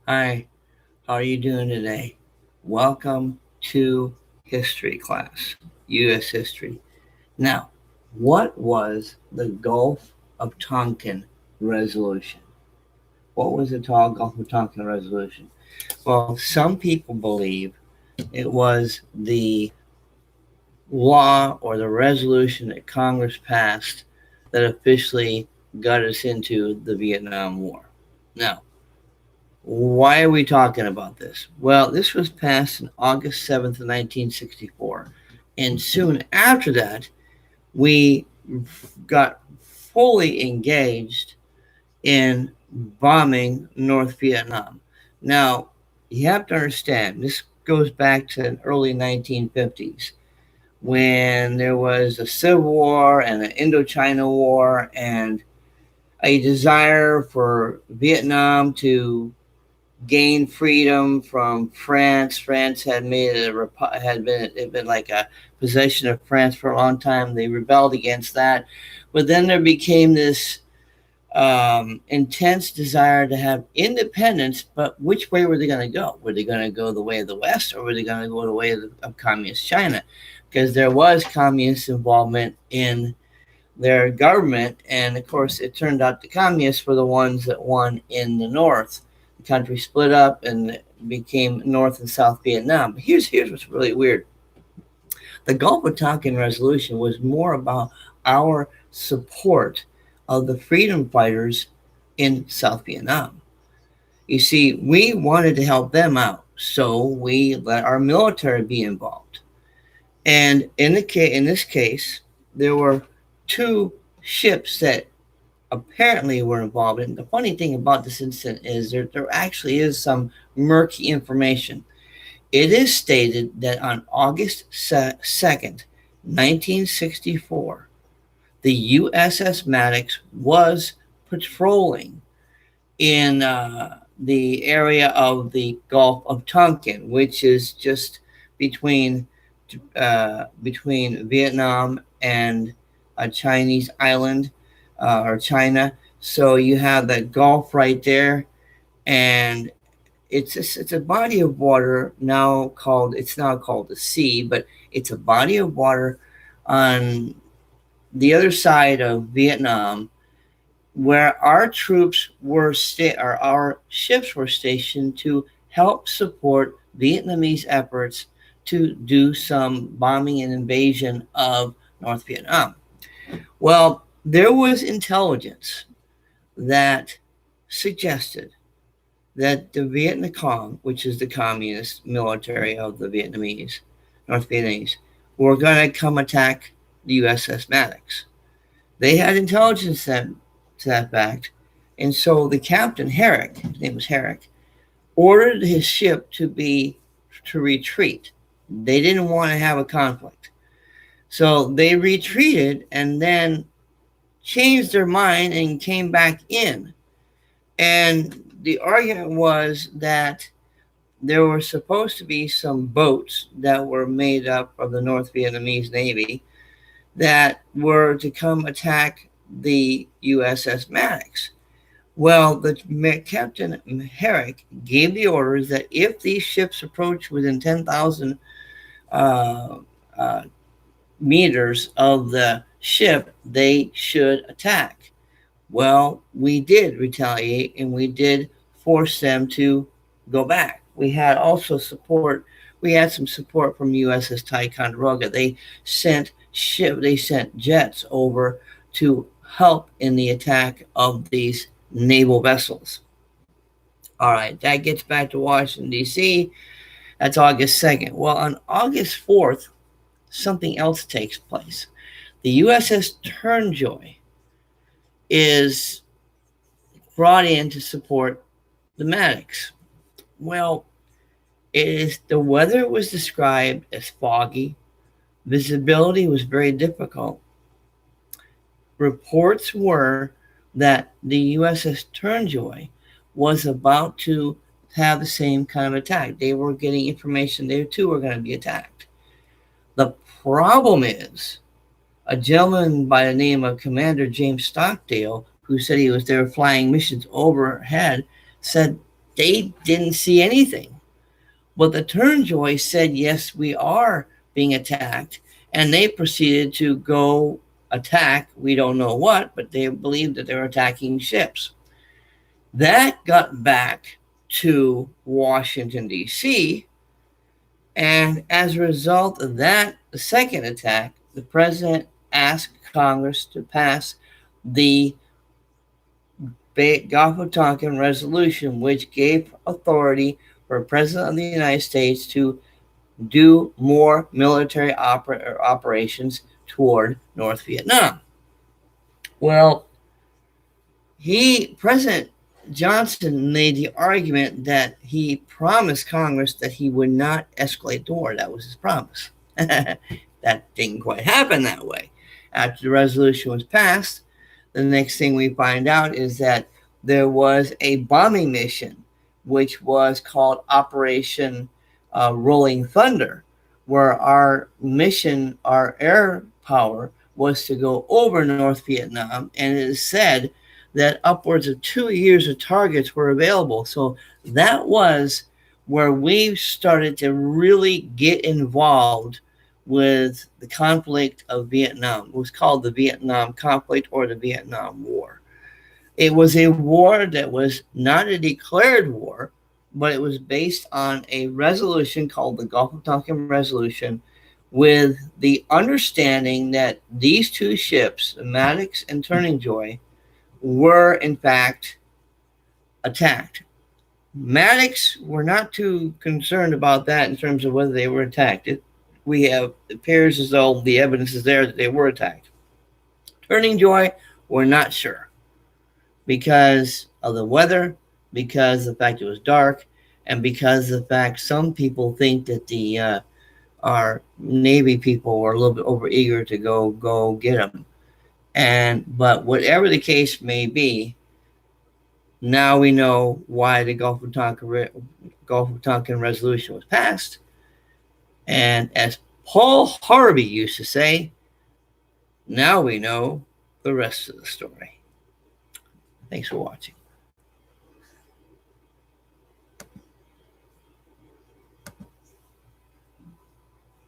Hi, how are you doing today? Welcome to history class, U.S. history. Now, what was the Gulf of Tonkin Resolution? What was the Gulf of Tonkin Resolution? Well, some people believe it was the law or the resolution that Congress passed that officially got us into the Vietnam War. Now, why are we talking about this? Well, this was passed on August 7th, 1964. And soon after that, we got fully engaged in bombing North Vietnam. Now, you have to understand, this goes back to the early 1950s when there was a Civil War and an Indochina War and a desire for Vietnam to gain freedom from France. France had made it had been like a possession of France for a long time. They rebelled against that, but then there became this intense desire to have independence. But which way were they going to go? Were they going to go the way of the West, or were they going to go the way of communist China? Because there was communist involvement in their government, and of course, it turned out the communists were the ones that won in the North. The country split up and became North and South Vietnam. But here's what's really weird: the Gulf of Tonkin resolution was more about our support of the freedom fighters in South Vietnam. You see, we wanted to help them out, so we let our military be involved. And in this case, there were two ships that apparently were involved. And the funny thing about this incident is there actually is some murky information. It is stated that on August 2nd, 1964, the USS Maddox was patrolling in the area of the Gulf of Tonkin, which is just between between Vietnam and a Chinese island or China. So you have that Gulf right there, and it's a body of water now called the sea, but it's a body of water on the other side of Vietnam where our troops were or our ships were stationed to help support Vietnamese efforts to do some bombing and invasion of North Vietnam. Well, there was intelligence that suggested that the Viet Cong, which is the communist military of the North Vietnamese, were going to come attack the USS Maddox. They had intelligence to that fact, and so the captain Herrick, his name was Herrick, ordered his ship to retreat. They didn't want to have a conflict, so they retreated and then changed their mind and came back in. And the argument was that there were supposed to be some boats that were made up of the North Vietnamese Navy that were to come attack the USS Maddox. Well, the Captain Herrick gave the orders that if these ships approached within 10,000 uh, uh, meters of the ship, they should attack. Well, we did retaliate and we did force them to go back. We had also support. We had some support from USS Ticonderoga. They sent jets over to help in the attack of these naval vessels. All right, that gets back to Washington D.C. That's August 2nd. Well, on August 4th, something else takes place. The USS Turnjoy is brought in to support the Maddox. Well, the weather was described as foggy. Visibility was very difficult. Reports were that the USS Turnjoy was about to have the same kind of attack. They were getting information they too were going to be attacked. The problem is a gentleman by the name of Commander James Stockdale, who said he was there flying missions overhead, said They didn't see anything. But the Turnjoy said, yes, we are being attacked. And they proceeded to go attack, we don't know what, but they believed that they were attacking ships. That got back to Washington, D.C., and as a result of that, the second attack, the president asked Congress to pass the Gulf of Tonkin Resolution, which gave authority for the president of the United States to do more military operations toward North Vietnam. Well, President Johnson made the argument that he promised Congress that he would not escalate the war. That was his promise. That didn't quite happen that way. After the resolution was passed, the next thing we find out is that there was a bombing mission, which was called Operation Rolling Thunder, where our mission, our air power, was to go over North Vietnam, and it is said that upwards of 2 years of targets were available. So that was where we started to really get involved with the conflict of Vietnam. It was called the Vietnam conflict or the Vietnam War. It was a war that was not a declared war, but it was based on a resolution called the Gulf of Tonkin Resolution, with the understanding that these two ships, the Maddox and Turning Joy, were in fact attacked. Maddox were not too concerned about that in terms of whether they were attacked. It appears as though the evidence is there that they were attacked. Turning Joy, we're not sure because of the weather, because of the fact it was dark, and because of the fact some people think that our Navy people were a little bit overeager to go get them. But whatever the case may be, now we know why the Gulf of Tonkin Resolution was passed. And as Paul Harvey used to say, now we know the rest of the story. Thanks for watching.